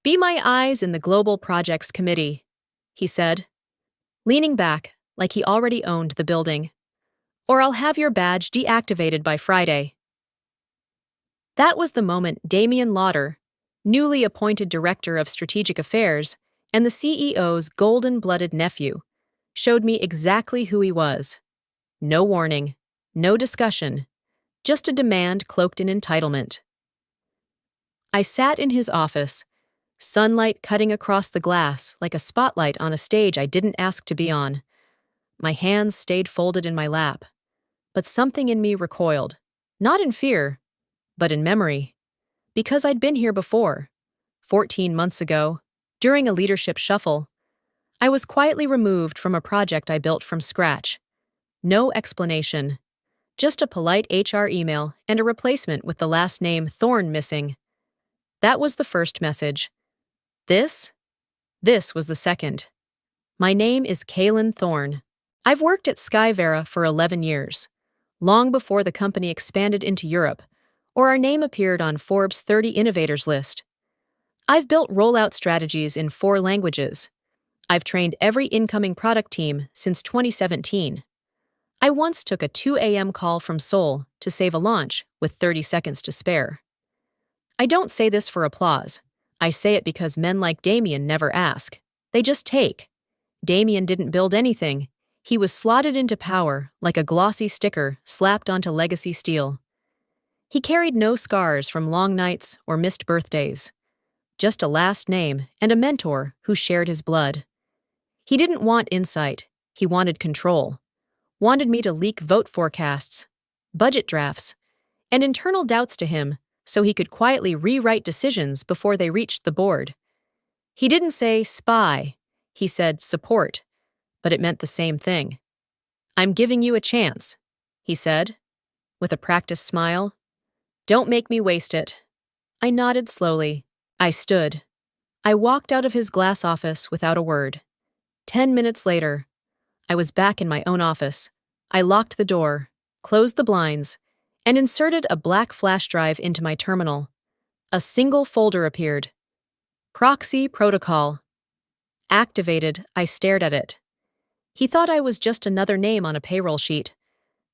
Be my eyes in the Global Projects Committee, he said, leaning back like he already owned the building. Or I'll have your badge deactivated by Friday. That was the moment Damian Lauder, newly appointed Director of Strategic Affairs and the CEO's golden-blooded nephew, showed me exactly who he was. No warning, no discussion, just a demand cloaked in entitlement. I sat in his office, sunlight cutting across the glass like a spotlight on a stage I didn't ask to be on. My hands stayed folded in my lap, but something in me recoiled, not in fear, but in memory. Because I'd been here before, 14 months ago, during a leadership shuffle. I was quietly removed from a project I built from scratch. No explanation, just a polite HR email and a replacement with the last name Thorne missing. That was the first message. This was the second. My name is Kaylin Thorne. I've worked at Skyvera for 11 years, long before the company expanded into Europe, or our name appeared on Forbes' 30 Innovators list. I've built rollout strategies in 4 languages. I've trained every incoming product team since 2017. I once took a 2 a.m. call from Seoul to save a launch with 30 seconds to spare. I don't say this for applause. I say it because men like Damian never ask. They just take. Damian didn't build anything. He was slotted into power like a glossy sticker slapped onto legacy steel. He carried no scars from long nights or missed birthdays. Just a last name and a mentor who shared his blood. He didn't want insight. He wanted control. Wanted me to leak vote forecasts, budget drafts, and internal doubts to him so he could quietly rewrite decisions before they reached the board. He didn't say spy. He said support, but it meant the same thing. I'm giving you a chance, he said, with a practiced smile. Don't make me waste it. I nodded slowly. I stood. I walked out of his glass office without a word. 10 minutes later, I was back in my own office. I locked the door, closed the blinds, and inserted a black flash drive into my terminal. A single folder appeared. Proxy protocol. Activated, I stared at it. He thought I was just another name on a payroll sheet,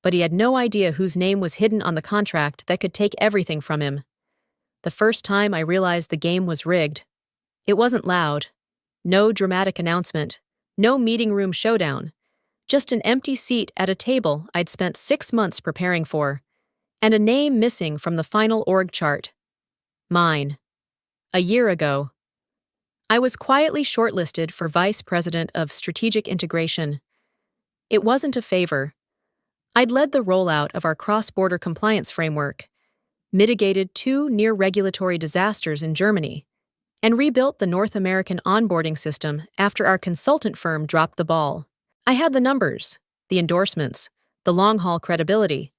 but he had no idea whose name was hidden on the contract that could take everything from him. The first time I realized the game was rigged. It wasn't loud. No dramatic announcement. No meeting room showdown. Just an empty seat at a table I'd spent 6 months preparing for, and a name missing from the final org chart. Mine. A year ago. I was quietly shortlisted for Vice President of Strategic Integration. It wasn't a favor. I'd led the rollout of our cross-border compliance framework, mitigated 2 near-regulatory disasters in Germany, and rebuilt the North American onboarding system after our consultant firm dropped the ball. I had the numbers, the endorsements, the long-haul credibility,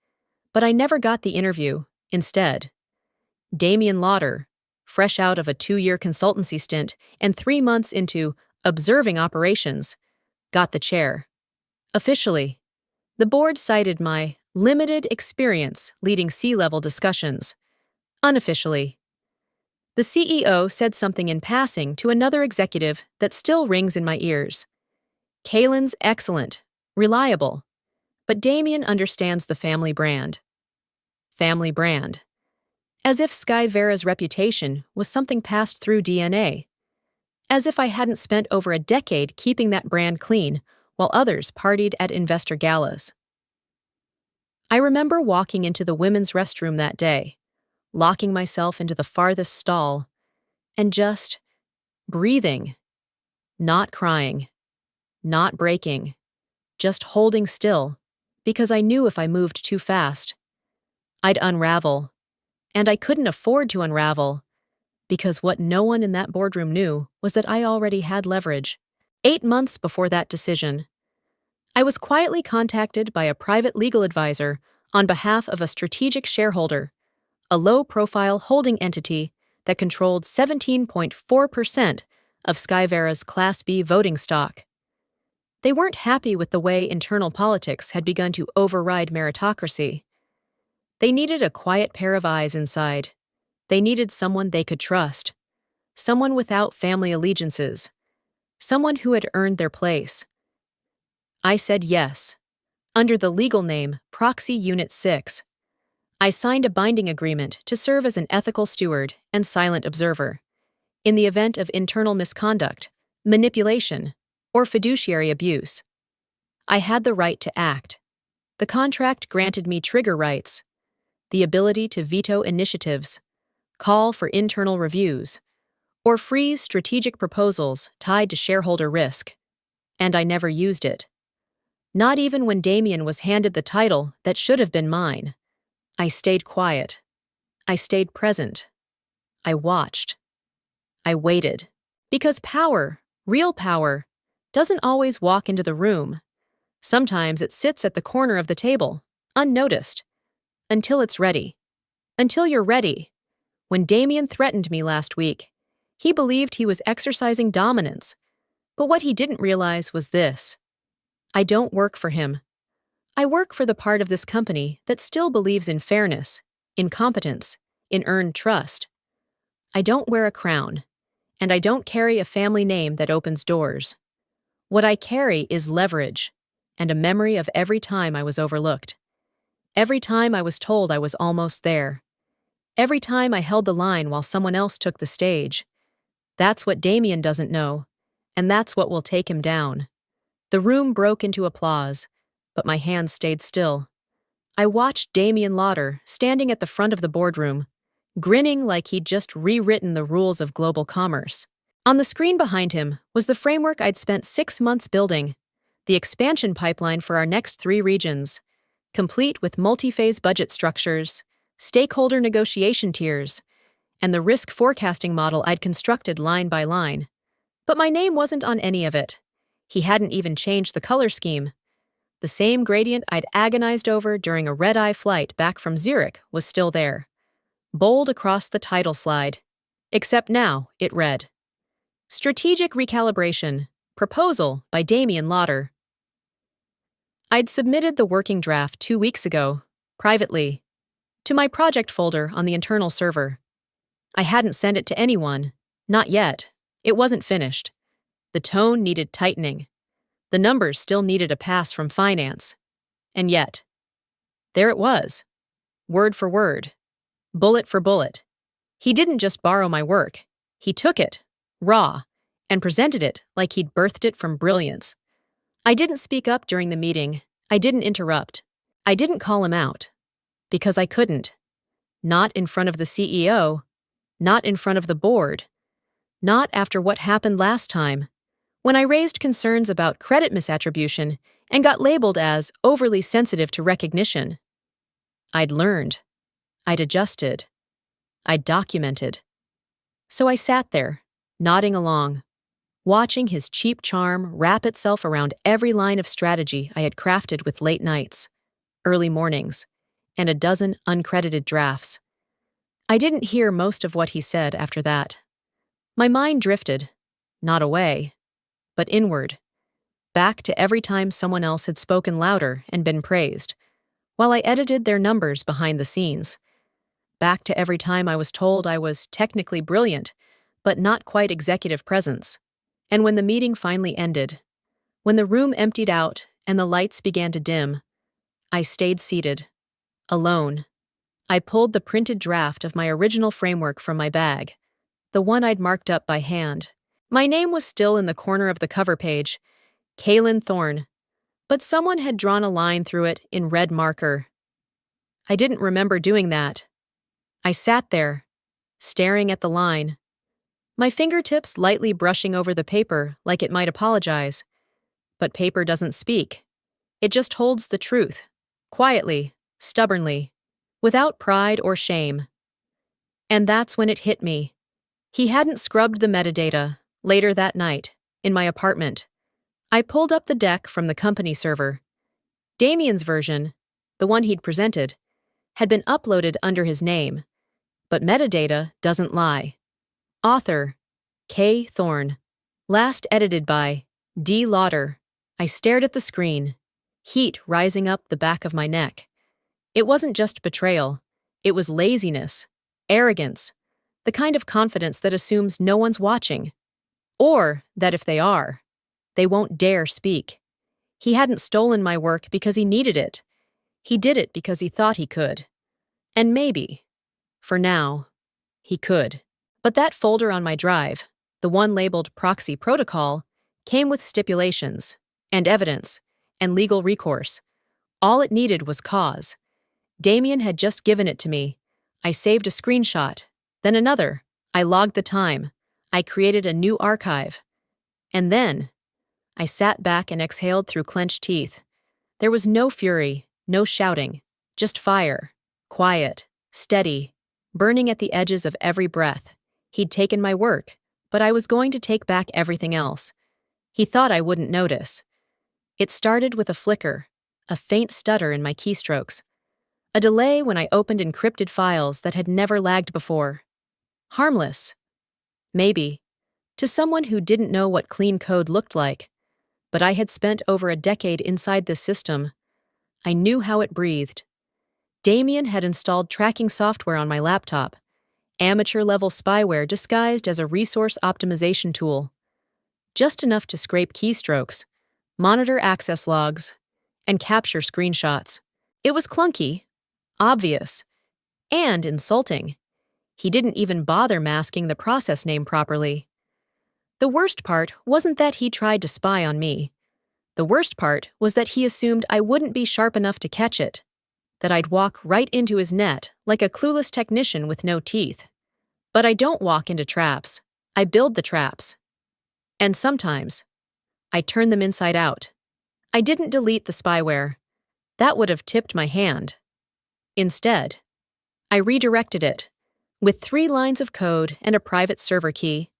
but I never got the interview. Instead, Damian Lauder, fresh out of a 2-year consultancy stint and 3 months into observing operations, got the chair. Officially, the board cited my limited experience leading C-level discussions. Unofficially, the CEO said something in passing to another executive that still rings in my ears. Kaylin's excellent, reliable, but Damian understands the family brand. Family brand. As if Skyvera's reputation was something passed through DNA. As if I hadn't spent over a decade keeping that brand clean while others partied at investor galas. I remember walking into the women's restroom that day, locking myself into the farthest stall, and just breathing, not crying, not breaking, just holding still, because I knew if I moved too fast, I'd unravel, and I couldn't afford to unravel, because what no one in that boardroom knew was that I already had leverage. 8 months before that decision, I was quietly contacted by a private legal advisor on behalf of a strategic shareholder, a low-profile holding entity that controlled 17.4% of Skyvera's Class B voting stock. They weren't happy with the way internal politics had begun to override meritocracy. They needed a quiet pair of eyes inside. They needed someone they could trust. someone without family allegiances, someone who had earned their place. I said yes. Under the legal name Proxy Unit 6, I signed a binding agreement to serve as an ethical steward and silent observer. In the event of internal misconduct, manipulation, or fiduciary abuse, I had the right to act. The contract granted me trigger rights, the ability to veto initiatives, call for internal reviews, or freeze strategic proposals tied to shareholder risk. And I never used it. Not even when Damien was handed the title that should have been mine. I stayed quiet. I stayed present. I watched. I waited. Because power, real power, doesn't always walk into the room. Sometimes it sits at the corner of the table, unnoticed, until it's ready. Until you're ready. When Damien threatened me last week, he believed he was exercising dominance, but what he didn't realize was this. I don't work for him. I work for the part of this company that still believes in fairness, in competence, in earned trust. I don't wear a crown, and I don't carry a family name that opens doors. What I carry is leverage, and a memory of every time I was overlooked. Every time I was told I was almost there. Every time I held the line while someone else took the stage. That's what Damien doesn't know, and that's what will take him down. The room broke into applause, but my hands stayed still. I watched Damien Lauder standing at the front of the boardroom, grinning like he'd just rewritten the rules of global commerce. On the screen behind him was the framework I'd spent 6 months building, the expansion pipeline for our next 3 regions, complete with multi-phase budget structures, stakeholder negotiation tiers, and the risk forecasting model I'd constructed line by line. But my name wasn't on any of it. He hadn't even changed the color scheme. The same gradient I'd agonized over during a red-eye flight back from Zurich was still there, bold across the title slide. Except now, it read, Strategic Recalibration, Proposal by Damien Lauder. I'd submitted the working draft 2 weeks ago, privately, to my project folder on the internal server. I hadn't sent it to anyone, not yet. It wasn't finished. The tone needed tightening. The numbers still needed a pass from finance. And yet, there it was, word for word, bullet for bullet. He didn't just borrow my work. He took it, raw, and presented it like he'd birthed it from brilliance. I didn't speak up during the meeting. I didn't interrupt. I didn't call him out. Because I couldn't. Not in front of the CEO. Not in front of the board. Not after what happened last time, when I raised concerns about credit misattribution and got labeled as overly sensitive to recognition. I'd learned. I'd adjusted. I'd documented. So I sat there, nodding along, watching his cheap charm wrap itself around every line of strategy I had crafted with late nights, early mornings, and a dozen uncredited drafts. I didn't hear most of what he said after that. My mind drifted, not away, but inward, back to every time someone else had spoken louder and been praised, while I edited their numbers behind the scenes. Back to every time I was told I was technically brilliant, but not quite executive presence. And when the meeting finally ended, when the room emptied out and the lights began to dim, I stayed seated, alone. I pulled the printed draft of my original framework from my bag, the one I'd marked up by hand. My name was still in the corner of the cover page, Kaylin Thorne, but someone had drawn a line through it in red marker. I didn't remember doing that. I sat there, staring at the line, my fingertips lightly brushing over the paper like it might apologize. But paper doesn't speak. It just holds the truth, quietly, stubbornly, without pride or shame. And that's when it hit me. He hadn't scrubbed the metadata. Later that night, in my apartment, I pulled up the deck from the company server. Damien's version, the one he'd presented, had been uploaded under his name, but metadata doesn't lie. Author, K. Thorne. Last edited by D. Lauder. I stared at the screen, heat rising up the back of my neck. It wasn't just betrayal. It was laziness, arrogance, The kind of confidence that assumes no one's watching, or that if they are, they won't dare speak. He hadn't stolen my work because he needed it. He did it because he thought he could. And maybe, for now, he could. But that folder on my drive, the one labeled Proxy Protocol, came with stipulations, and evidence, and legal recourse. All it needed was cause. Damien had just given it to me. I saved a screenshot, then another. I logged the time. I created a new archive. And then, I sat back and exhaled through clenched teeth. There was no fury, no shouting, just fire, quiet, steady, burning at the edges of every breath. He'd taken my work, but I was going to take back everything else. He thought I wouldn't notice. It started with a flicker, a faint stutter in my keystrokes, a delay when I opened encrypted files that had never lagged before. Harmless. Maybe. To someone who didn't know what clean code looked like. But I had spent over a decade inside this system. I knew how it breathed. Damien had installed tracking software on my laptop, amateur-level spyware disguised as a resource optimization tool. Just enough to scrape keystrokes, monitor access logs, and capture screenshots. It was clunky, obvious, and insulting. He didn't even bother masking the process name properly. The worst part wasn't that he tried to spy on me. The worst part was that he assumed I wouldn't be sharp enough to catch it, that I'd walk right into his net like a clueless technician with no teeth. But I don't walk into traps. I build the traps. And sometimes, I turn them inside out. I didn't delete the spyware. That would have tipped my hand. Instead, I redirected it, with 3 lines of code and a private server key.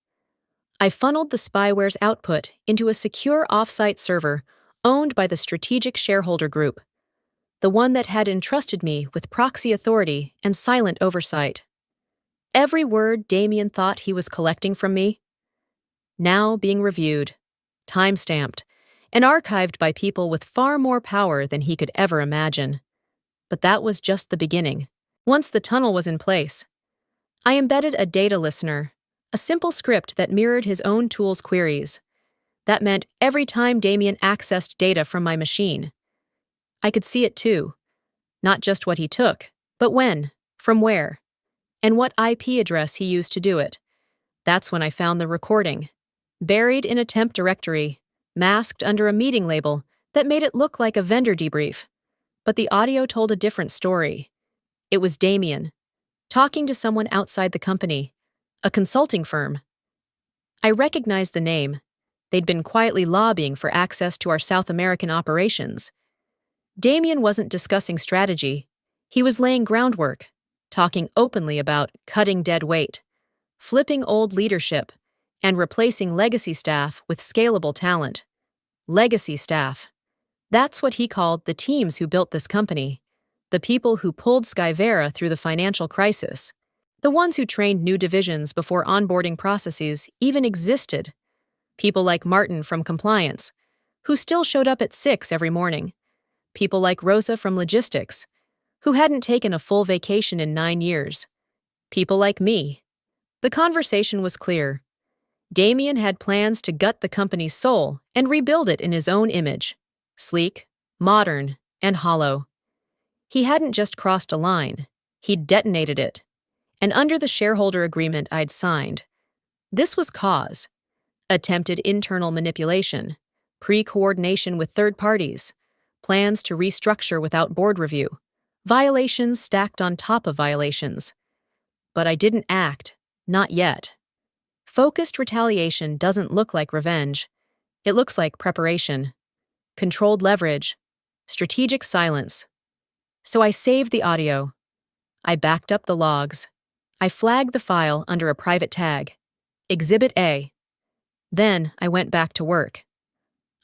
I funneled the spyware's output into a secure off-site server owned by the Strategic Shareholder Group, the one that had entrusted me with proxy authority and silent oversight. Every word Damien thought he was collecting from me, now being reviewed, time-stamped, and archived by people with far more power than he could ever imagine. But that was just the beginning. Once the tunnel was in place, I embedded a data listener, a simple script that mirrored his own tool's queries. That meant every time Damien accessed data from my machine, I could see it too. Not just what he took, but when, from where, and what IP address he used to do it. That's when I found the recording, buried in a temp directory, masked under a meeting label that made it look like a vendor debrief. But the audio told a different story. It was Damien, talking to someone outside the company, a consulting firm. I recognized the name. They'd been quietly lobbying for access to our South American operations. Damien wasn't discussing strategy. He was laying groundwork, talking openly about cutting dead weight, flipping old leadership, and replacing legacy staff with scalable talent. Legacy staff. That's what he called the teams who built this company, the people who pulled Skyvera through the financial crisis, the ones who trained new divisions before onboarding processes even existed. People like Martin from compliance, who still showed up at 6 every morning. People like Rosa from logistics, who hadn't taken a full vacation in 9 years. People like me. The conversation was clear. Damien had plans to gut the company's soul and rebuild it in his own image. Sleek, modern, and hollow. He hadn't just crossed a line. He'd detonated it. And under the shareholder agreement I'd signed, this was cause. Attempted internal manipulation, pre-coordination with third parties, plans to restructure without board review, violations stacked on top of violations. But I didn't act, not yet. Focused retaliation doesn't look like revenge. It looks like preparation, controlled leverage, strategic silence. So I saved the audio. I backed up the logs. I flagged the file under a private tag, Exhibit A. Then I went back to work.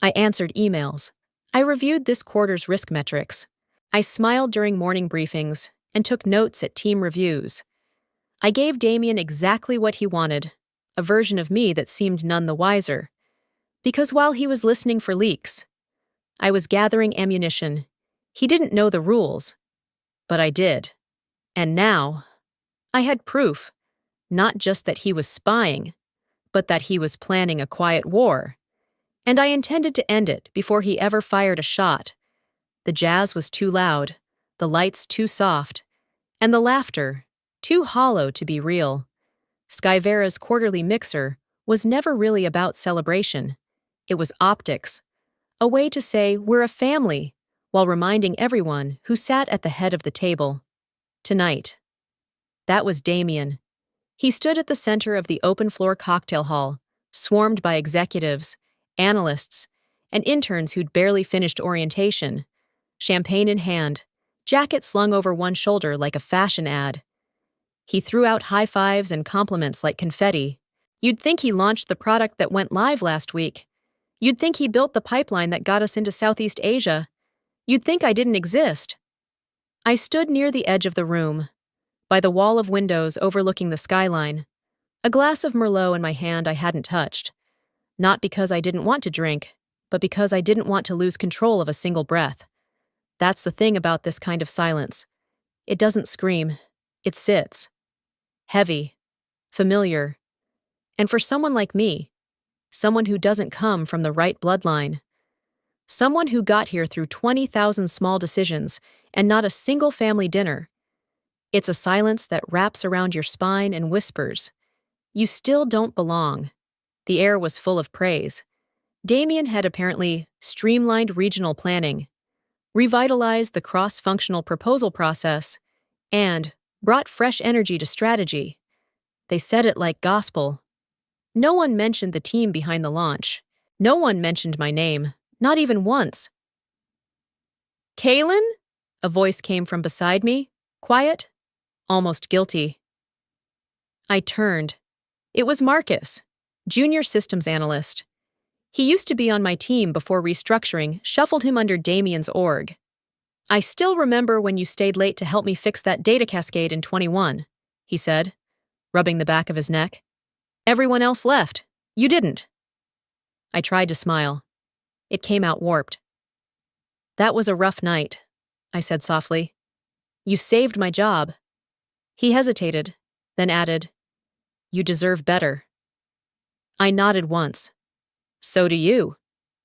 I answered emails. I reviewed this quarter's risk metrics. I smiled during morning briefings and took notes at team reviews. I gave Damien exactly what he wanted, a version of me that seemed none the wiser. Because while he was listening for leaks, I was gathering ammunition. He didn't know the rules, but I did. And now, I had proof. Not just that he was spying, but that he was planning a quiet war. And I intended to end it before he ever fired a shot. The jazz was too loud, the lights too soft, and the laughter too hollow to be real. Skyvera's quarterly mixer was never really about celebration. It was optics, a way to say we're a family, while reminding everyone who sat at the head of the table. Tonight. That was Damien. He stood at the center of the open-floor cocktail hall, swarmed by executives, analysts, and interns who'd barely finished orientation, champagne in hand, jacket slung over one shoulder like a fashion ad. He threw out high fives and compliments like confetti. You'd think he launched the product that went live last week. You'd think he built the pipeline that got us into Southeast Asia. You'd think I didn't exist. I stood near the edge of the room, by the wall of windows overlooking the skyline, a glass of Merlot in my hand I hadn't touched. Not because I didn't want to drink, but because I didn't want to lose control of a single breath. That's the thing about this kind of silence. It doesn't scream. It sits. Heavy. Familiar. And for someone like me, someone who doesn't come from the right bloodline, someone who got here through 20,000 small decisions and not a single family dinner, it's a silence that wraps around your spine and whispers, "You still don't belong." The air was full of praise. Damien had apparently streamlined regional planning, revitalized the cross-functional proposal process, and brought fresh energy to strategy. They said it like gospel. No one mentioned the team behind the launch. No one mentioned my name, not even once. "Kaylin?" A voice came from beside me, quiet, almost guilty. I turned. It was Marcus, junior systems analyst. He used to be on my team before restructuring shuffled him under Damien's org. "I still remember when you stayed late to help me fix that data cascade in 21, he said, rubbing the back of his neck. "Everyone else left. You didn't." I tried to smile. It came out warped. "That was a rough night," I said softly. "You saved my job." He hesitated, then added, "You deserve better." I nodded once. "So do you."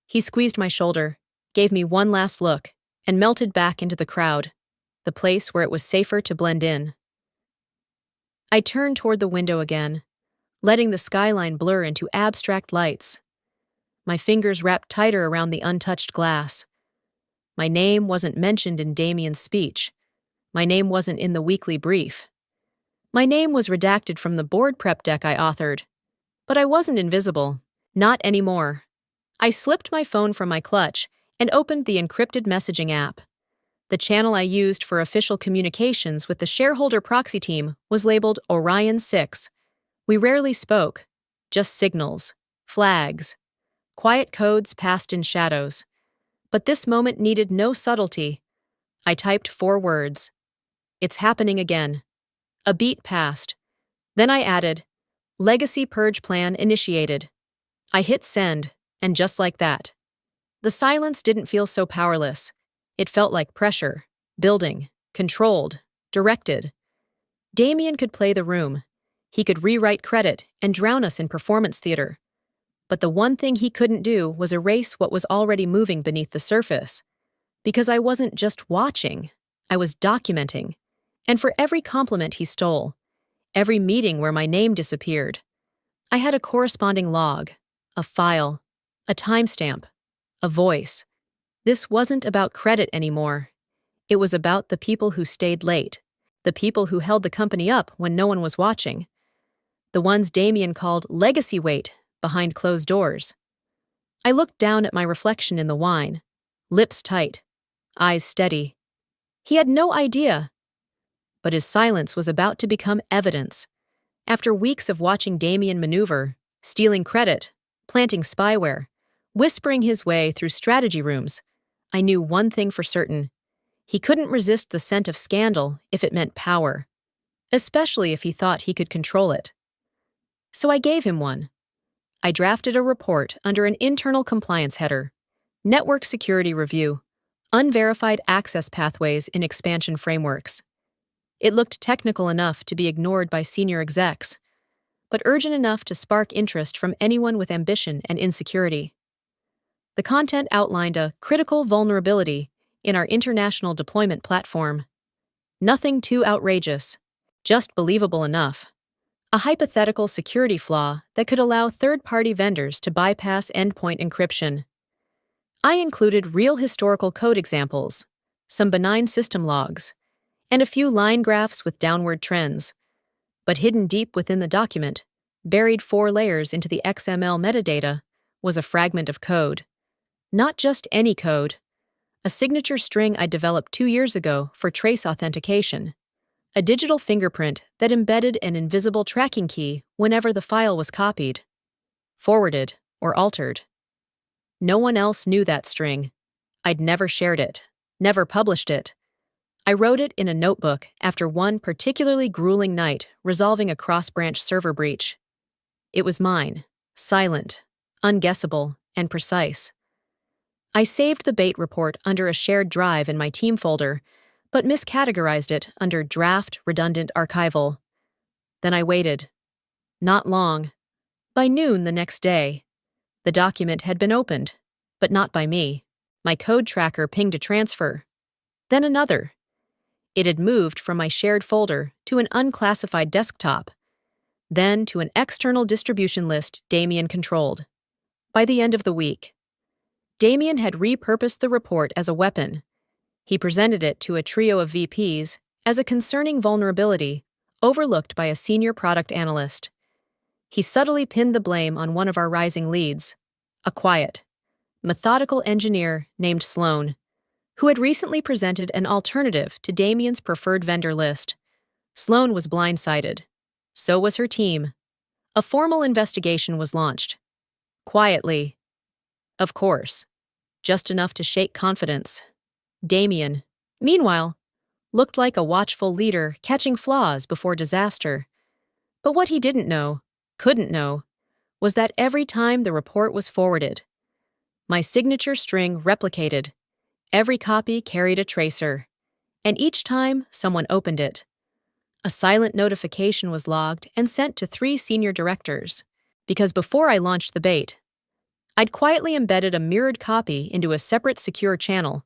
He squeezed my shoulder, gave me one last look, and melted back into the crowd, the place where it was safer to blend in. I turned toward the window again, letting the skyline blur into abstract lights. My fingers wrapped tighter around the untouched glass. My name wasn't mentioned in Damien's speech. My name wasn't in the weekly brief. My name was redacted from the board prep deck I authored. But I wasn't invisible. Not anymore. I slipped my phone from my clutch and opened the encrypted messaging app. The channel I used for official communications with the shareholder proxy team was labeled Orion 6. We rarely spoke, just signals, flags, quiet codes passed in shadows. But this moment needed no subtlety. I typed 4 words. "It's happening again." A beat passed. Then I added, "Legacy purge plan initiated." I hit send, and just like that. The silence didn't feel so powerless. It felt like pressure, building, controlled, directed. Damien could play the room. He could rewrite credit and drown us in performance theater. But the one thing he couldn't do was erase what was already moving beneath the surface. Because I wasn't just watching, I was documenting. And for every compliment he stole, every meeting where my name disappeared, I had a corresponding log, a file, a timestamp, a voice. This wasn't about credit anymore. It was about the people who stayed late, the people who held the company up when no one was watching, the ones Damien called legacy weight behind closed doors. I looked down at my reflection in the wine, lips tight, eyes steady. He had no idea. But his silence was about to become evidence. After weeks of watching Damien maneuver, stealing credit, planting spyware, whispering his way through strategy rooms, I knew one thing for certain. He couldn't resist the scent of scandal if it meant power, especially if he thought he could control it. So I gave him one. I drafted a report under an internal compliance header, Network Security Review, Unverified Access Pathways in Expansion Frameworks. It looked technical enough to be ignored by senior execs, but urgent enough to spark interest from anyone with ambition and insecurity. The content outlined a critical vulnerability in our international deployment platform. Nothing too outrageous, just believable enough. A hypothetical security flaw that could allow third-party vendors to bypass endpoint encryption. I included real historical code examples, some benign system logs, and a few line graphs with downward trends. But hidden deep within the document, buried 4 layers into the XML metadata, was a fragment of code. Not just any code. A signature string I developed 2 years ago for trace authentication. A digital fingerprint that embedded an invisible tracking key whenever the file was copied, forwarded, or altered. No one else knew that string. I'd never shared it, never published it. I wrote it in a notebook after one particularly grueling night resolving a cross-branch server breach. It was mine, silent, unguessable, and precise. I saved the bait report under a shared drive in my team folder, but miscategorized it under draft redundant archival. Then I waited. Not long. By noon the next day, the document had been opened, but not by me. My code tracker pinged a transfer. Then another. It had moved from my shared folder to an unclassified desktop, then to an external distribution list Damien controlled. By the end of the week, Damien had repurposed the report as a weapon. He presented it to a trio of VPs as a concerning vulnerability overlooked by a senior product analyst. He subtly pinned the blame on one of our rising leads, a quiet, methodical engineer named Sloan, who had recently presented an alternative to Damien's preferred vendor list. Sloan was blindsided. So was her team. A formal investigation was launched. Quietly. Of course. Just enough to shake confidence. Damien, meanwhile, looked like a watchful leader catching flaws before disaster. But what he didn't know, couldn't know, was that every time the report was forwarded, my signature string replicated. Every copy carried a tracer, and each time someone opened it, a silent notification was logged and sent to 3 senior directors, because before I launched the bait, I'd quietly embedded a mirrored copy into a separate secure channel,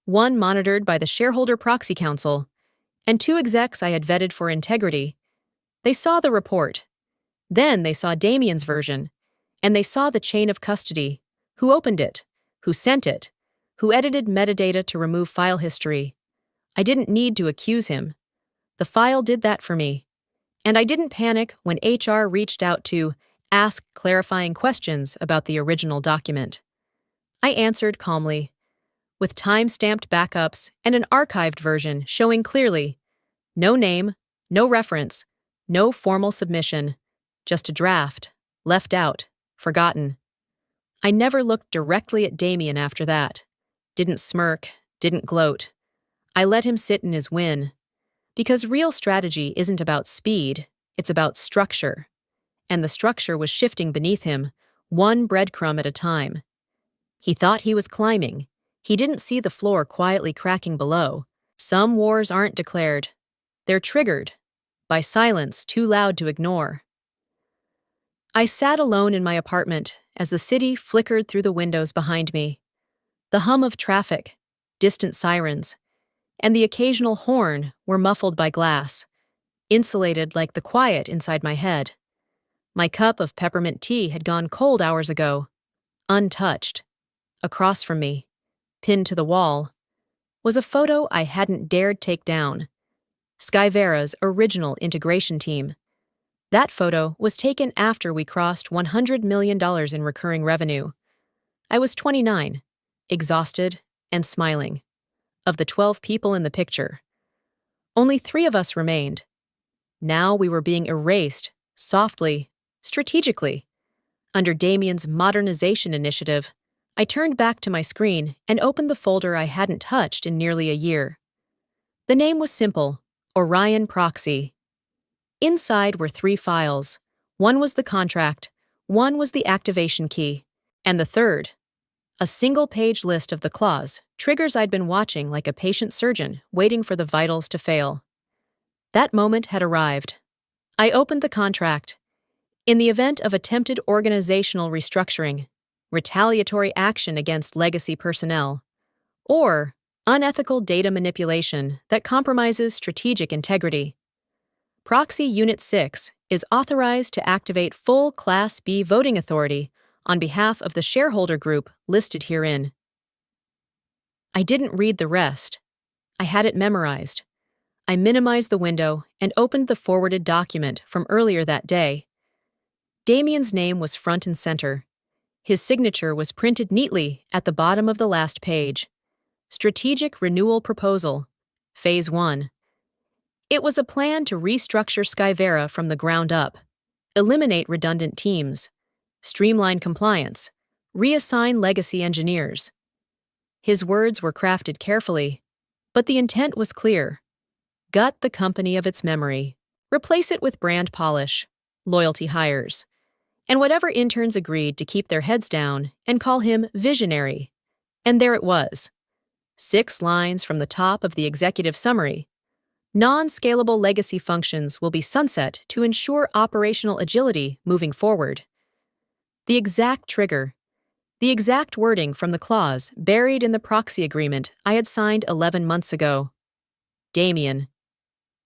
one monitored by the Shareholder Proxy Council, and 2 execs I had vetted for integrity. They saw the report. Then they saw Damien's version, and they saw the chain of custody, who opened it, who sent it, who edited metadata to remove file history. I didn't need to accuse him. The file did that for me. And I didn't panic when HR reached out to ask clarifying questions about the original document. I answered calmly, with time-stamped backups and an archived version showing clearly, no name, no reference, no formal submission, just a draft, left out, forgotten. I never looked directly at Damien after that. Didn't smirk, didn't gloat. I let him sit in his win. Because real strategy isn't about speed, it's about structure. And the structure was shifting beneath him, one breadcrumb at a time. He thought he was climbing. He didn't see the floor quietly cracking below. Some wars aren't declared. They're triggered by silence too loud to ignore. I sat alone in my apartment as the city flickered through the windows behind me. The hum of traffic, distant sirens, and the occasional horn were muffled by glass, insulated like the quiet inside my head. My cup of peppermint tea had gone cold hours ago, untouched. Across from me, pinned to the wall, was a photo I hadn't dared take down. Skyvera's original integration team. That photo was taken after we crossed $100 million in recurring revenue. I was 29, exhausted and smiling. Of the 12 people in the picture, only 3 of us remained. Now we were being erased, softly, strategically. Under Damien's modernization initiative, I turned back to my screen and opened the folder I hadn't touched in nearly a year. The name was simple, Orion Proxy. Inside were 3 files. One was the contract, one was the activation key, and the third, a single-page list of the clause, triggers I'd been watching like a patient surgeon waiting for the vitals to fail. That moment had arrived. I opened the contract. In the event of attempted organizational restructuring, retaliatory action against legacy personnel, or unethical data manipulation that compromises strategic integrity, Proxy Unit 6 is authorized to activate full Class B voting authority on behalf of the shareholder group listed herein. I didn't read the rest. I had it memorized. I minimized the window and opened the forwarded document from earlier that day. Damien's name was front and center. His signature was printed neatly at the bottom of the last page. Strategic Renewal Proposal, Phase 1. It was a plan to restructure Skyvera from the ground up, eliminate redundant teams, streamline compliance, reassign legacy engineers. His words were crafted carefully, but the intent was clear. Gut the company of its memory, replace it with brand polish, loyalty hires, and whatever interns agreed to keep their heads down and call him visionary. And there it was. 6 lines from the top of the executive summary. Non-scalable legacy functions will be sunset to ensure operational agility moving forward. The exact trigger, the exact wording from the clause buried in the proxy agreement I had signed 11 months ago. Damien,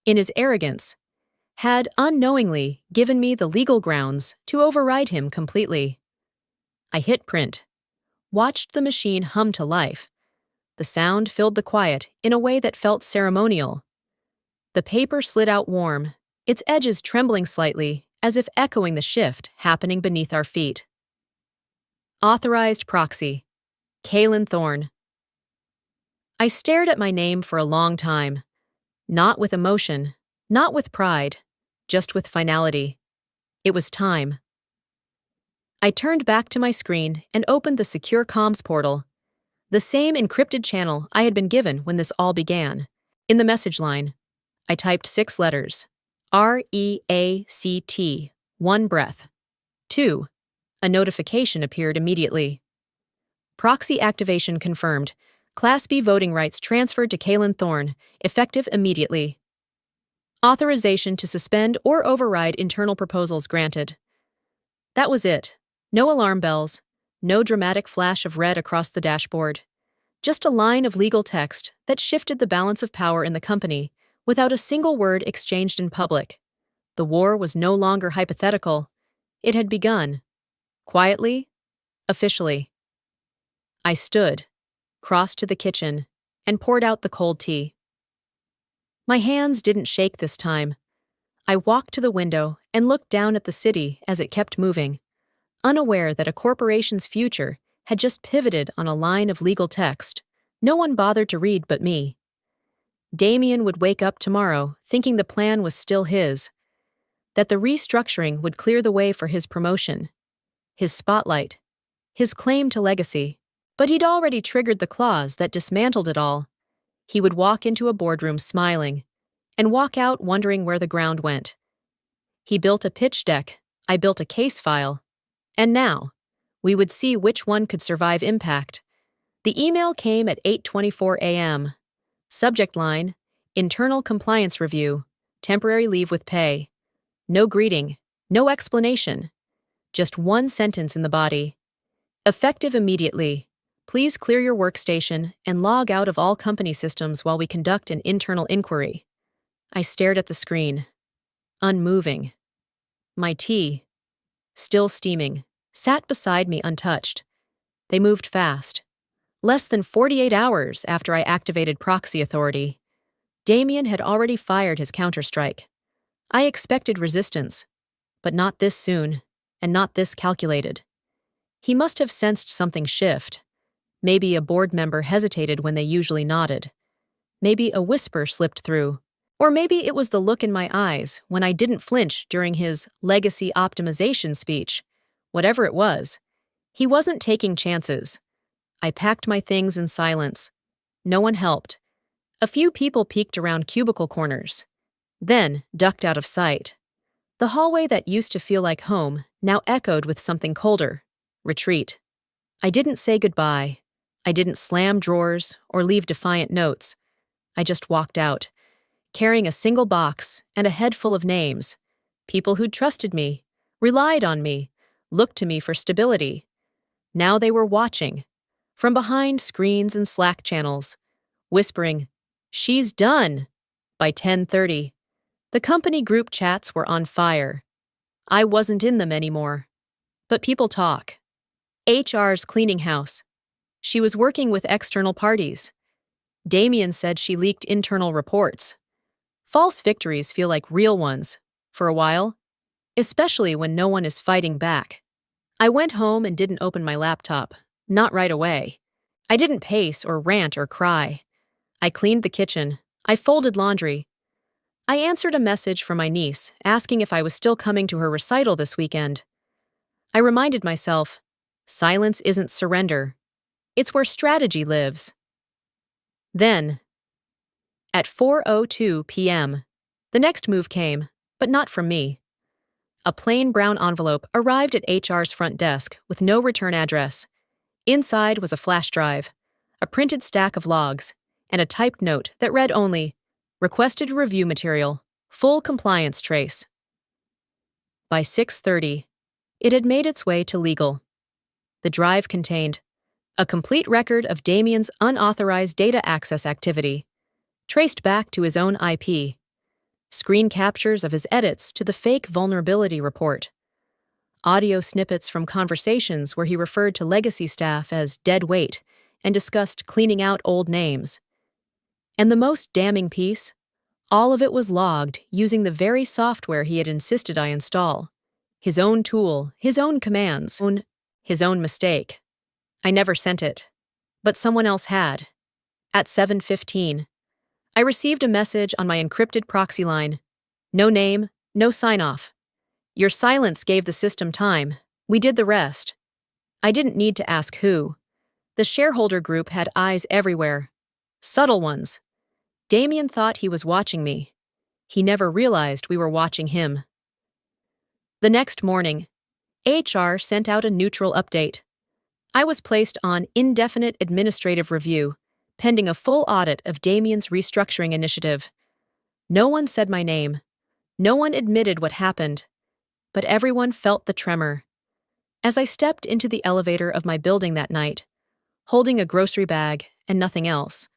in his arrogance, had unknowingly given me the legal grounds to override him completely. I hit print, watched the machine hum to life. The sound filled the quiet in a way that felt ceremonial. The paper slid out warm, its edges trembling slightly, as if echoing the shift happening beneath our feet. Authorized Proxy, Kalen Thorne. I stared at my name for a long time, not with emotion, not with pride, just with finality. It was time. I turned back to my screen and opened the secure comms portal, the same encrypted channel I had been given when this all began. In the message line, I typed 6 letters. REACT, 1 breath. 2. A notification appeared immediately. Proxy activation confirmed. Class B voting rights transferred to Kalen Thorne, effective immediately. Authorization to suspend or override internal proposals granted. That was it. No alarm bells, no dramatic flash of red across the dashboard. Just a line of legal text that shifted the balance of power in the company without a single word exchanged in public. The war was no longer hypothetical. It had begun. Quietly, officially. I stood, crossed to the kitchen, and poured out the cold tea. My hands didn't shake this time. I walked to the window and looked down at the city as it kept moving, unaware that a corporation's future had just pivoted on a line of legal text no one bothered to read but me. Damien would wake up tomorrow thinking the plan was still his, that the restructuring would clear the way for his promotion, his spotlight, his claim to legacy. But he'd already triggered the clause that dismantled it all. He would walk into a boardroom smiling, and walk out wondering where the ground went. He built a pitch deck, I built a case file, and now, we would see which one could survive impact. The email came at 8:24 a.m. Subject line, Internal Compliance Review, Temporary Leave with Pay. No greeting, no explanation. Just one sentence in the body. Effective immediately. Please clear your workstation and log out of all company systems while we conduct an internal inquiry. I stared at the screen, unmoving. My tea, still steaming, sat beside me untouched. They moved fast. Less than 48 hours after I activated proxy authority, Damien had already fired his counterstrike. I expected resistance, but not this soon, and not this calculated. He must have sensed something shift. Maybe a board member hesitated when they usually nodded. Maybe a whisper slipped through. Or maybe it was the look in my eyes when I didn't flinch during his legacy optimization speech. Whatever it was, he wasn't taking chances. I packed my things in silence. No one helped. A few people peeked around cubicle corners, then ducked out of sight. The hallway that used to feel like home now echoed with something colder. Retreat. I didn't say goodbye. I didn't slam drawers or leave defiant notes. I just walked out, carrying a single box and a head full of names, people who'd trusted me, relied on me, looked to me for stability. Now they were watching, from behind screens and Slack channels, whispering, "She's done!" By 10:30, the company group chats were on fire. I wasn't in them anymore. But people talk. HR's cleaning house. She was working with external parties. Damien said she leaked internal reports. False victories feel like real ones, for a while, especially when no one is fighting back. I went home and didn't open my laptop, not right away. I didn't pace or rant or cry. I cleaned the kitchen. I folded laundry. I answered a message from my niece asking if I was still coming to her recital this weekend. I reminded myself, silence isn't surrender. It's where strategy lives. Then, at 4:02 p.m., the next move came, but not from me. A plain brown envelope arrived at HR's front desk with no return address. Inside was a flash drive, a printed stack of logs, and a typed note that read only, "Requested review material, full compliance trace." By 6:30, it had made its way to legal. The drive contained a complete record of Damien's unauthorized data access activity, traced back to his own IP, screen captures of his edits to the fake vulnerability report, audio snippets from conversations where he referred to legacy staff as dead weight and discussed cleaning out old names. And the most damning piece, all of it was logged using the very software he had insisted I install. His own tool, his own commands, his own mistake. I never sent it, but someone else had. At 7:15, I received a message on my encrypted proxy line. No name, no sign-off. Your silence gave the system time. We did the rest. I didn't need to ask who. The shareholder group had eyes everywhere. Subtle ones. Damien thought he was watching me. He never realized we were watching him. The next morning, HR sent out a neutral update. I was placed on indefinite administrative review, pending a full audit of Damien's restructuring initiative. No one said my name. No one admitted what happened. But everyone felt the tremor. As I stepped into the elevator of my building that night, holding a grocery bag and nothing else,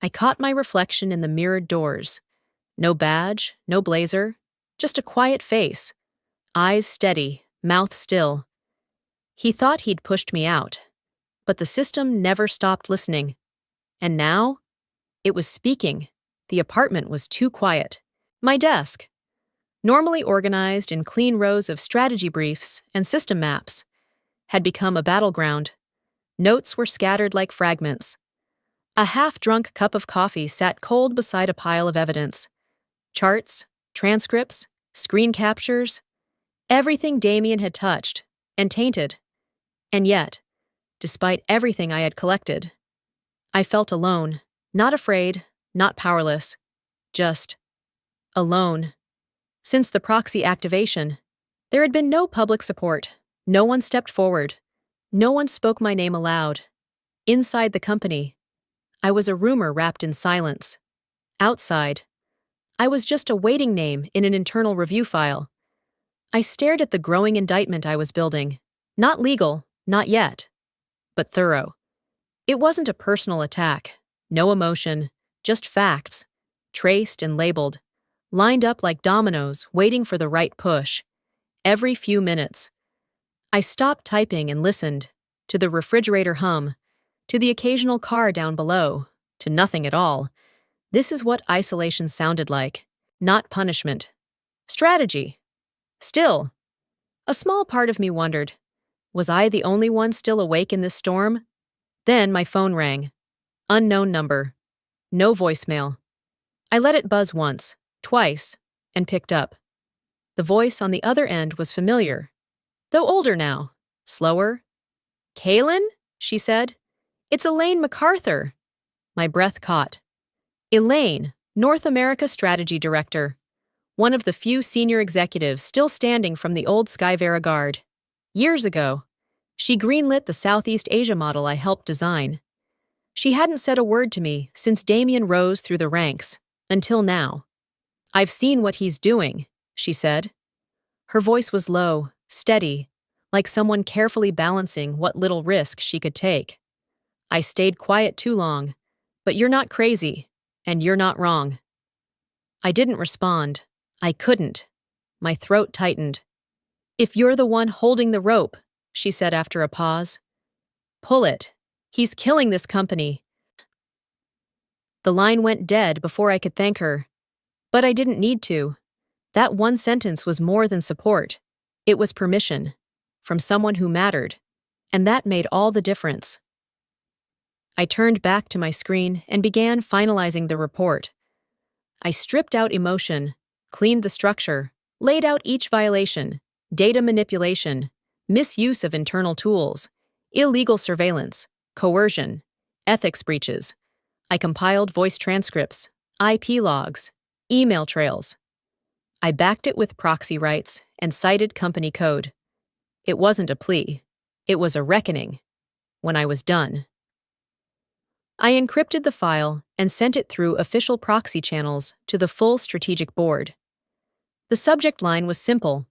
I caught my reflection in the mirrored doors. No badge, no blazer, just a quiet face. Eyes steady, mouth still. He thought he'd pushed me out, but the system never stopped listening. And now, it was speaking. The apartment was too quiet. My desk, normally organized in clean rows of strategy briefs and system maps, had become a battleground. Notes were scattered like fragments. A half-drunk cup of coffee sat cold beside a pile of evidence. Charts, transcripts, screen captures, everything Damien had touched and tainted. And yet, despite everything I had collected, I felt alone, not afraid, not powerless, just alone. Since the proxy activation, there had been no public support. No one stepped forward. No one spoke my name aloud. Inside the company, I was a rumor wrapped in silence. Outside, I was just a waiting name in an internal review file. I stared at the growing indictment I was building. Not legal, not yet, but thorough. It wasn't a personal attack. No emotion, just facts, traced and labeled, lined up like dominoes waiting for the right push. Every few minutes, I stopped typing and listened, to the refrigerator hum, to the occasional car down below, to nothing at all. This is what isolation sounded like, not punishment. Strategy. Still, a small part of me wondered, was I the only one still awake in this storm? Then my phone rang. Unknown number. No voicemail. I let it buzz once, twice, and picked up. The voice on the other end was familiar, though older now, slower. "Kaylin?" she said. "It's Elaine MacArthur." My breath caught. Elaine, North America Strategy Director, one of the few senior executives still standing from the old Skyvera Guard. Years ago, she greenlit the Southeast Asia model I helped design. She hadn't said a word to me since Damien rose through the ranks, until now. "I've seen what he's doing," she said. Her voice was low, steady, like someone carefully balancing what little risk she could take. I stayed quiet too long, but you're not crazy, and you're not wrong. I didn't respond. I couldn't. My throat tightened. If you're the one holding the rope, she said after a pause, pull it. He's killing this company. The line went dead before I could thank her. But I didn't need to. That one sentence was more than support. It was permission. From someone who mattered. And that made all the difference. I turned back to my screen and began finalizing the report. I stripped out emotion, cleaned the structure, laid out each violation, data manipulation, misuse of internal tools, illegal surveillance, coercion, ethics breaches. I compiled voice transcripts, IP logs, email trails. I backed it with proxy rights and cited company code. It wasn't a plea. It was a reckoning. When I was done, I encrypted the file and sent it through official proxy channels to the full strategic board. The subject line was simple: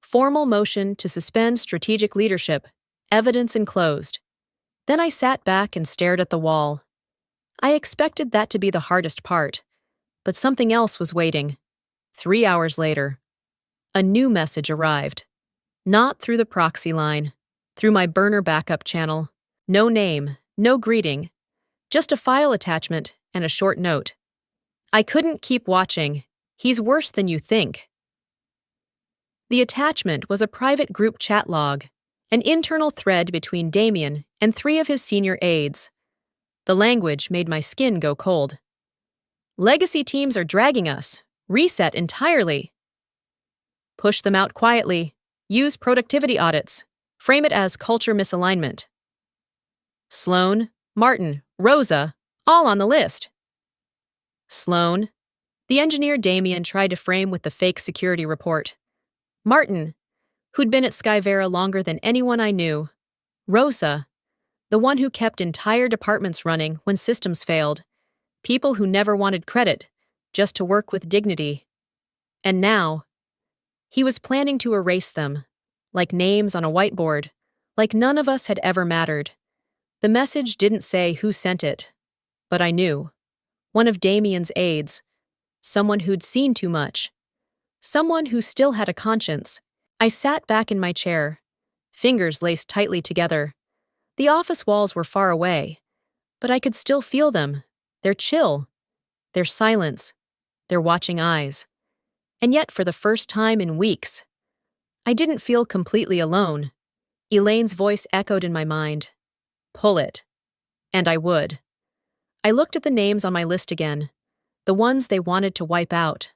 formal motion to suspend strategic leadership, evidence enclosed. Then I sat back and stared at the wall. I expected that to be the hardest part, but something else was waiting. 3 hours later, a new message arrived. Not through the proxy line, through my burner backup channel. No name, no greeting, just a file attachment and a short note. I couldn't keep watching. He's worse than you think. The attachment was a private group chat log, an internal thread between Damien and 3 of his senior aides. The language made my skin go cold. Legacy teams are dragging us. Reset entirely. Push them out quietly. Use productivity audits. Frame it as culture misalignment. Sloan, Martin, Rosa, all on the list. Sloan, the engineer Damien tried to frame with the fake security report. Martin, who'd been at Skyvera longer than anyone I knew. Rosa, the one who kept entire departments running when systems failed. People who never wanted credit, just to work with dignity. And now, he was planning to erase them, like names on a whiteboard, like none of us had ever mattered. The message didn't say who sent it, but I knew. One of Damien's aides, someone who'd seen too much, someone who still had a conscience. I sat back in my chair, fingers laced tightly together. The office walls were far away, but I could still feel them, their chill, their silence, their watching eyes. And yet, for the first time in weeks, I didn't feel completely alone. Elaine's voice echoed in my mind. Pull it. And I would. I looked at the names on my list again, the ones they wanted to wipe out,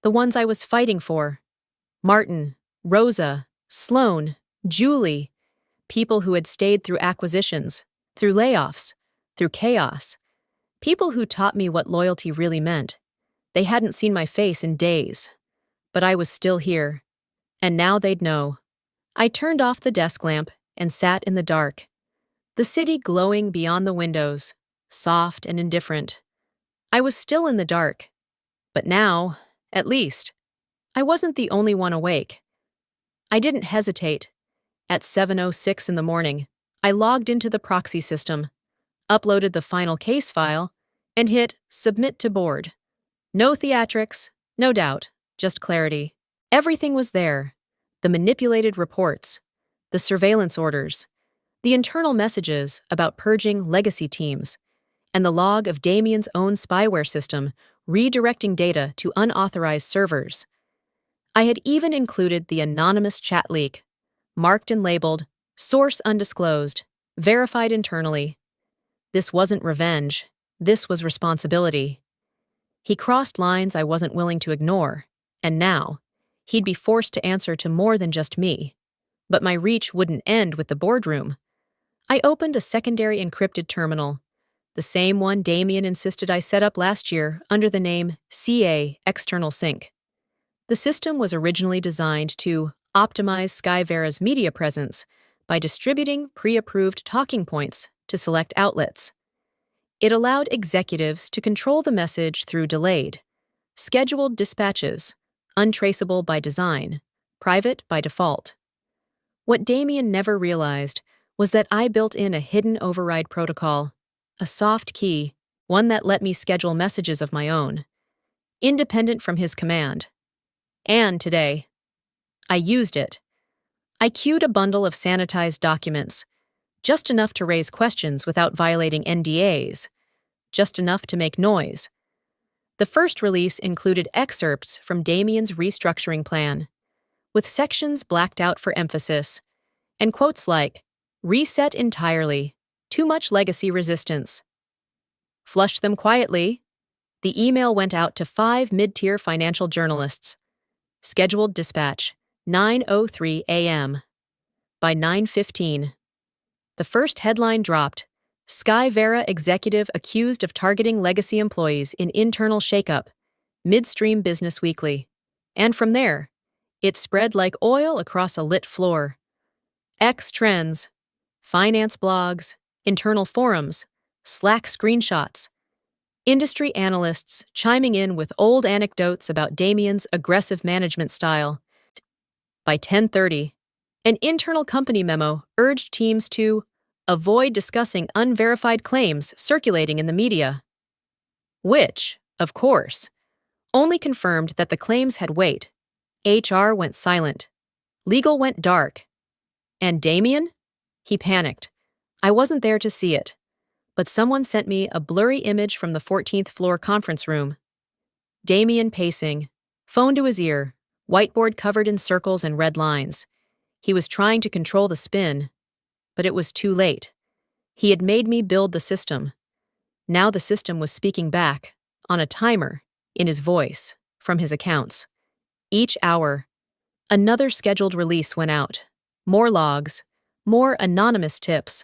the ones I was fighting for. Martin, Rosa, Sloan, Julie, people who had stayed through acquisitions, through layoffs, through chaos, people who taught me what loyalty really meant. They hadn't seen my face in days, but I was still here, and now they'd know. I turned off the desk lamp and sat in the dark, the city glowing beyond the windows, soft and indifferent. I was still in the dark, but now, at least, I wasn't the only one awake. I didn't hesitate. At 7:06 in the morning, I logged into the proxy system, uploaded the final case file, and hit Submit to Board. No theatrics, no doubt, just clarity. Everything was there. The manipulated reports, the surveillance orders, the internal messages about purging legacy teams, and the log of Damien's own spyware system redirecting data to unauthorized servers. I had even included the anonymous chat leak, marked and labeled, source undisclosed, verified internally. This wasn't revenge. This was responsibility. He crossed lines I wasn't willing to ignore, and now, he'd be forced to answer to more than just me. But my reach wouldn't end with the boardroom. I opened a secondary encrypted terminal, the same one Damien insisted I set up last year under the name CA External Sync. The system was originally designed to optimize Skyvera's media presence by distributing pre-approved talking points to select outlets. It allowed executives to control the message through delayed, scheduled dispatches, untraceable by design, private by default. What Damien never realized was that I built in a hidden override protocol, a soft key, one that let me schedule messages of my own, independent from his command. And today, I used it. I queued a bundle of sanitized documents, just enough to raise questions without violating NDAs, just enough to make noise. The first release included excerpts from Damien's restructuring plan, with sections blacked out for emphasis, and quotes like, "Reset entirely, too much legacy resistance." Flush them quietly. The email went out to 5 mid-tier financial journalists. Scheduled dispatch, 9:03 a.m. By 9:15, the first headline dropped: Sky Vera executive accused of targeting legacy employees in internal shakeup, Midstream Business Weekly. And from there, it spread like oil across a lit floor. X trends, finance blogs, internal forums, Slack screenshots, industry analysts chiming in with old anecdotes about Damien's aggressive management style. By 10:30, an internal company memo urged teams to avoid discussing unverified claims circulating in the media, which, of course, only confirmed that the claims had weight. HR went silent. Legal went dark. And Damien? He panicked. I wasn't there to see it, but someone sent me a blurry image from the 14th floor conference room. Damien pacing, phone to his ear, whiteboard covered in circles and red lines. He was trying to control the spin, but it was too late. He had made me build the system. Now the system was speaking back, on a timer, in his voice, from his accounts. Each hour, another scheduled release went out. More logs, more anonymous tips,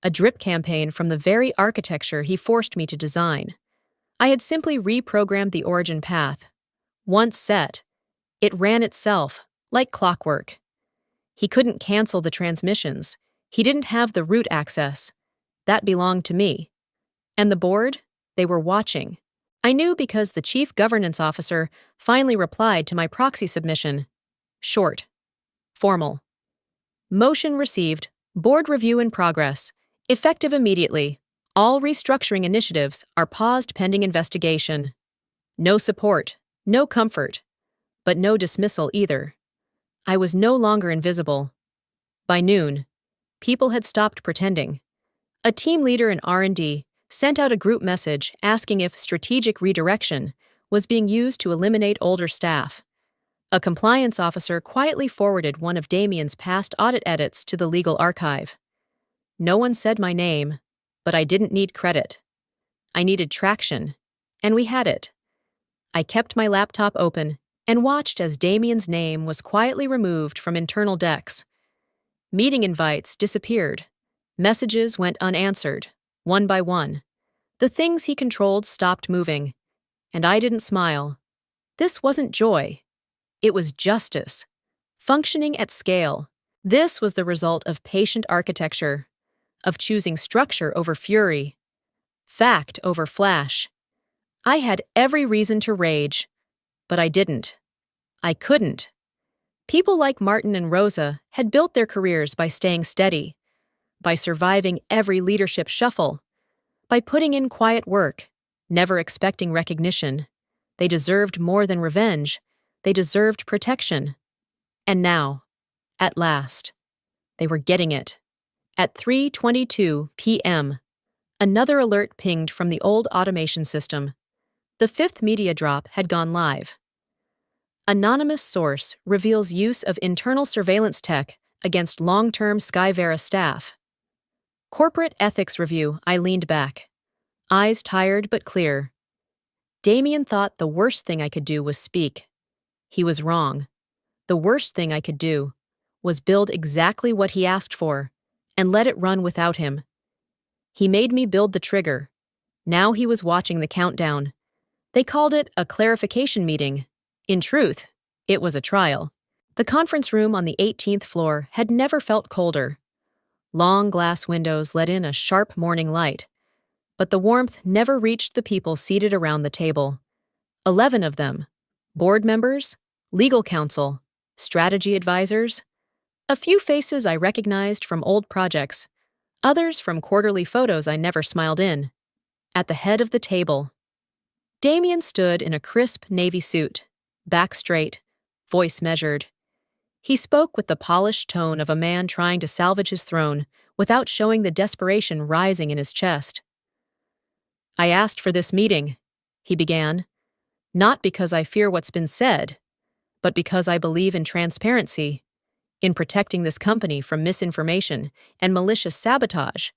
a drip campaign from the very architecture he forced me to design. I had simply reprogrammed the origin path. Once set, it ran itself, like clockwork. He couldn't cancel the transmissions. He didn't have the root access. That belonged to me. And the board? They were watching. I knew because the chief governance officer finally replied to my proxy submission. Short. Formal. Motion received. Board review in progress. Effective immediately. All restructuring initiatives are paused pending investigation. No support. No comfort. But no dismissal either. I was no longer invisible. By noon, people had stopped pretending. A team leader in R&D sent out a group message asking if strategic redirection was being used to eliminate older staff. A compliance officer quietly forwarded one of Damien's past audit edits to the legal archive. No one said my name, but I didn't need credit. I needed traction, and we had it. I kept my laptop open and watched as Damien's name was quietly removed from internal decks. Meeting invites disappeared. Messages went unanswered, one by one. The things he controlled stopped moving, and I didn't smile. This wasn't joy. It was justice, functioning at scale. This was the result of patient architecture, of choosing structure over fury, fact over flash. I had every reason to rage, but I didn't. I couldn't. People like Martin and Rosa had built their careers by staying steady, by surviving every leadership shuffle, by putting in quiet work, never expecting recognition. They deserved more than revenge. They deserved protection. And now, at last, they were getting it. At 3:22 p.m., another alert pinged from the old automation system. The 5th media drop had gone live. Anonymous source reveals use of internal surveillance tech against long-term Sky Vera staff. Corporate ethics review. I leaned back, eyes tired but clear. Damien thought the worst thing I could do was speak. He was wrong. The worst thing I could do was build exactly what he asked for and let it run without him. He made me build the trigger. Now he was watching the countdown. They called it a clarification meeting. In truth, it was a trial. The conference room on the 18th floor had never felt colder. Long glass windows let in a sharp morning light, but the warmth never reached the people seated around the table. 11 of them, board members, legal counsel, strategy advisors, a few faces I recognized from old projects, others from quarterly photos I never smiled in. At the head of the table, Damien stood in a crisp navy suit, back straight, voice measured. He spoke with the polished tone of a man trying to salvage his throne without showing the desperation rising in his chest. "I asked for this meeting," he began, "not because I fear what's been said, but because I believe in transparency, in protecting this company from misinformation and malicious sabotage."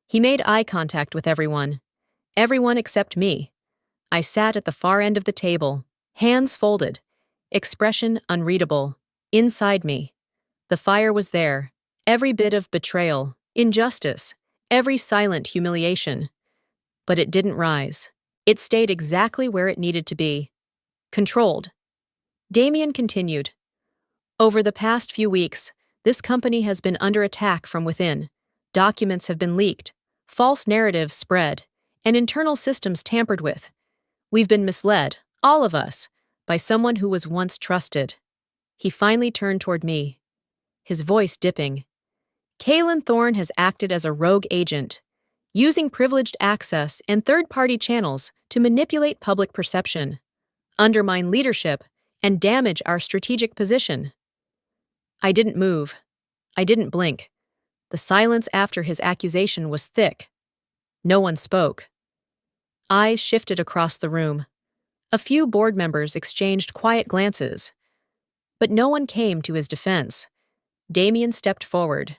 He made eye contact with everyone except me. I sat at the far end of the table, hands folded, expression unreadable. Inside me, the fire was there, every bit of betrayal, injustice, every silent humiliation. But it didn't rise. It stayed exactly where it needed to be. Controlled. Damien continued. "Over the past few weeks, this company has been under attack from within. Documents have been leaked, false narratives spread, and internal systems tampered with. We've been misled, all of us, by someone who was once trusted." He finally turned toward me, his voice dipping. "Kaylin Thorne has acted as a rogue agent, using privileged access and third-party channels to manipulate public perception, undermine leadership, and damage our strategic position." I didn't move. I didn't blink. The silence after his accusation was thick. No one spoke. Eyes shifted across the room. A few board members exchanged quiet glances. But no one came to his defense. Damien stepped forward.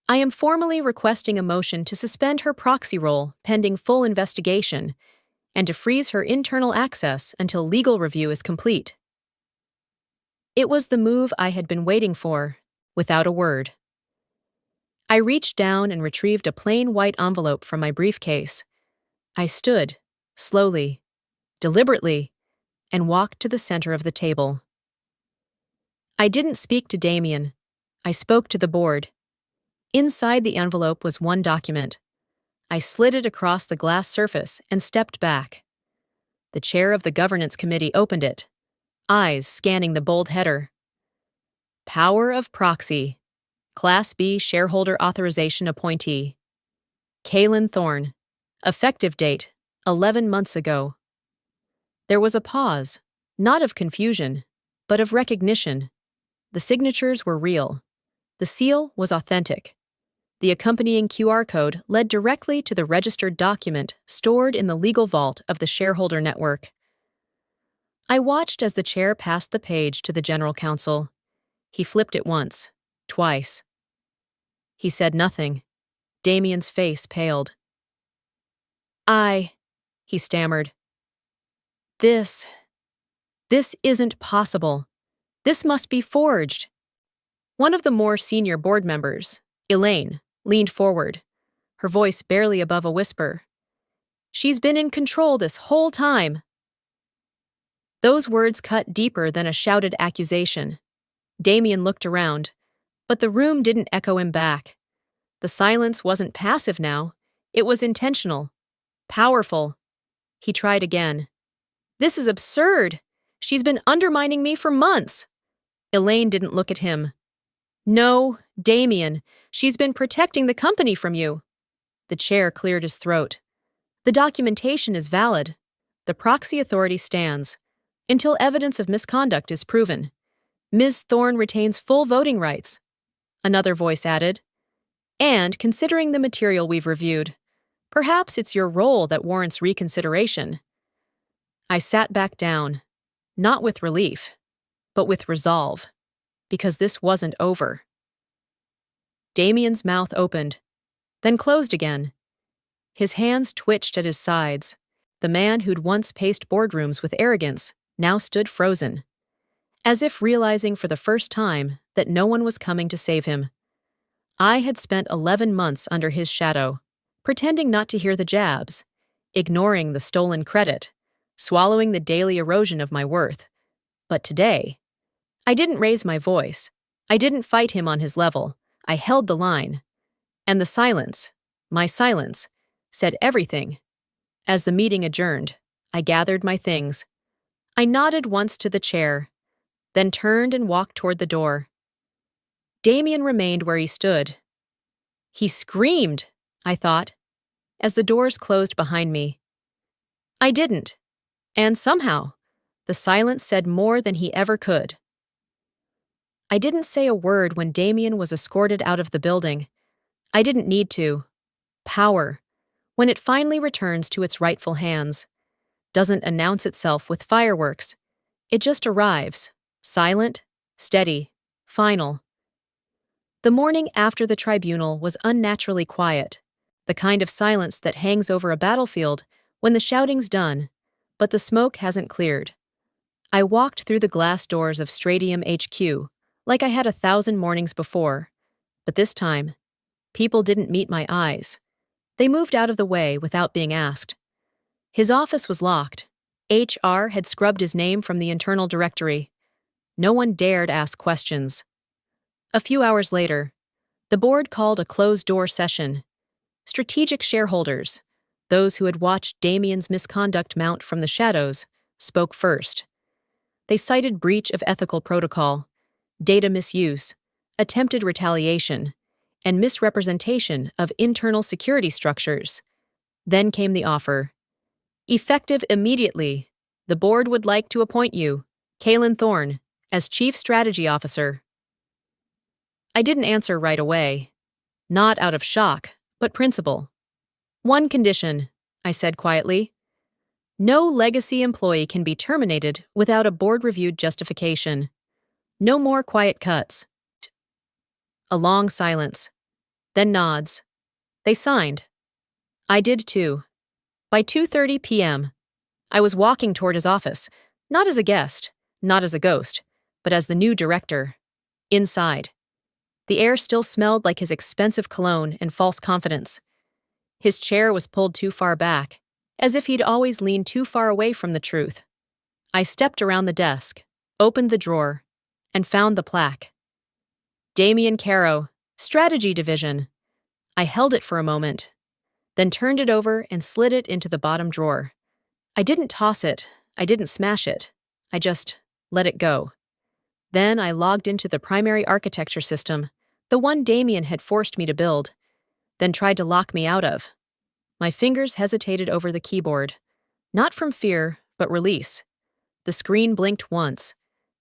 "I am formally requesting a motion to suspend her proxy role pending full investigation and to freeze her internal access until legal review is complete." It was the move I had been waiting for, without a word. I reached down and retrieved a plain white envelope from my briefcase. I stood, slowly, deliberately, and walked to the center of the table. I didn't speak to Damien. I spoke to the board. Inside the envelope was one document. I slid it across the glass surface and stepped back. The chair of the governance committee opened it, eyes scanning the bold header. "Power of Proxy. Class B Shareholder Authorization Appointee. Kaylin Thorne. Effective date, 11 months ago." There was a pause, not of confusion, but of recognition. The signatures were real. The seal was authentic. The accompanying QR code led directly to the registered document stored in the legal vault of the shareholder network. I watched as the chair passed the page to the general counsel. He flipped it once, twice. He said nothing. Damien's face paled. He stammered. This isn't possible. This must be forged." One of the more senior board members, Elaine, leaned forward, her voice barely above a whisper. "She's been in control this whole time." Those words cut deeper than a shouted accusation. Damien looked around, but the room didn't echo him back. The silence wasn't passive now. It was intentional, powerful. He tried again. "This is absurd. She's been undermining me for months." Elaine didn't look at him. "No, Damien, she's been protecting the company from you." The chair cleared his throat. "The documentation is valid. The proxy authority stands. Until evidence of misconduct is proven. Ms. Thorne retains full voting rights." Another voice added. "And considering the material we've reviewed, perhaps it's your role that warrants reconsideration." I sat back down, not with relief, but with resolve, because this wasn't over. Damien's mouth opened, then closed again. His hands twitched at his sides. The man who'd once paced boardrooms with arrogance now stood frozen, as if realizing for the first time that no one was coming to save him. I had spent 11 months under his shadow, pretending not to hear the jabs, ignoring the stolen credit, swallowing the daily erosion of my worth. But today, I didn't raise my voice. I didn't fight him on his level. I held the line. And the silence, my silence, said everything. As the meeting adjourned, I gathered my things. I nodded once to the chair, then turned and walked toward the door. Damien remained where he stood. He screamed, I thought, as the doors closed behind me. I didn't, and somehow, the silence said more than he ever could. I didn't say a word when Damien was escorted out of the building. I didn't need to. Power, when it finally returns to its rightful hands, doesn't announce itself with fireworks. It just arrives, silent, steady, final. The morning after the tribunal was unnaturally quiet, the kind of silence that hangs over a battlefield when the shouting's done, but the smoke hasn't cleared. I walked through the glass doors of Stradium HQ like I had 1,000 mornings before, but this time, people didn't meet my eyes. They moved out of the way without being asked. His office was locked. HR had scrubbed his name from the internal directory. No one dared ask questions. A few hours later, the board called a closed-door session. Strategic shareholders, those who had watched Damien's misconduct mount from the shadows, spoke first. They cited breach of ethical protocol, data misuse, attempted retaliation, and misrepresentation of internal security structures. Then came the offer. Effective immediately, the board would like to appoint you, Kaylin Thorne, as Chief Strategy Officer. I didn't answer right away. Not out of shock, but principle. One condition, I said quietly. No legacy employee can be terminated without a board-reviewed justification. No more quiet cuts. A long silence. Then nods. They signed. I did too. By 2:30 p.m., I was walking toward his office, not as a guest, not as a ghost, but as the new director. Inside. The air still smelled like his expensive cologne and false confidence. His chair was pulled too far back, as if he'd always leaned too far away from the truth. I stepped around the desk, opened the drawer, and found the plaque. Damien Caro, Strategy Division. I held it for a moment, then turned it over and slid it into the bottom drawer. I didn't toss it, I didn't smash it, I just let it go. Then I logged into the primary architecture system, the one Damien had forced me to build, then tried to lock me out of. My fingers hesitated over the keyboard, not from fear, but release. The screen blinked once.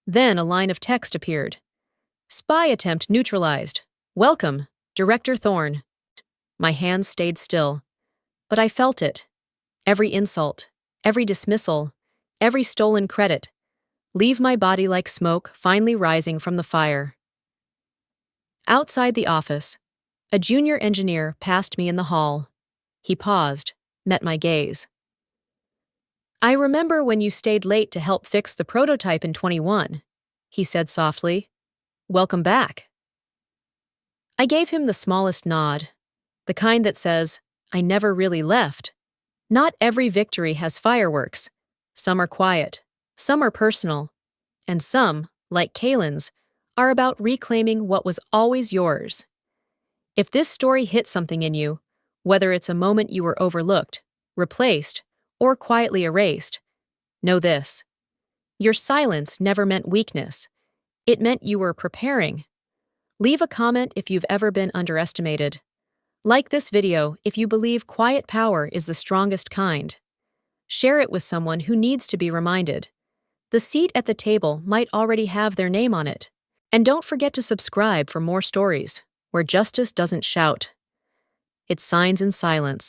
Then a line of text appeared. Spy attempt neutralized. Welcome, Director Thorne. My hands stayed still, but I felt it. Every insult, every dismissal, every stolen credit. Leave my body like smoke finally rising from the fire. Outside the office, a junior engineer passed me in the hall. He paused, met my gaze. I remember when you stayed late to help fix the prototype in 21, he said softly. Welcome back. I gave him the smallest nod, the kind that says, I never really left. Not every victory has fireworks. Some are quiet, some are personal, and some, like Kaylin's, are about reclaiming what was always yours. If this story hit something in you, whether it's a moment you were overlooked, replaced, or quietly erased, know this. Your silence never meant weakness. It meant you were preparing. Leave a comment if you've ever been underestimated. Like this video if you believe quiet power is the strongest kind. Share it with someone who needs to be reminded. The seat at the table might already have their name on it. And don't forget to subscribe for more stories where justice doesn't shout. It signs in silence.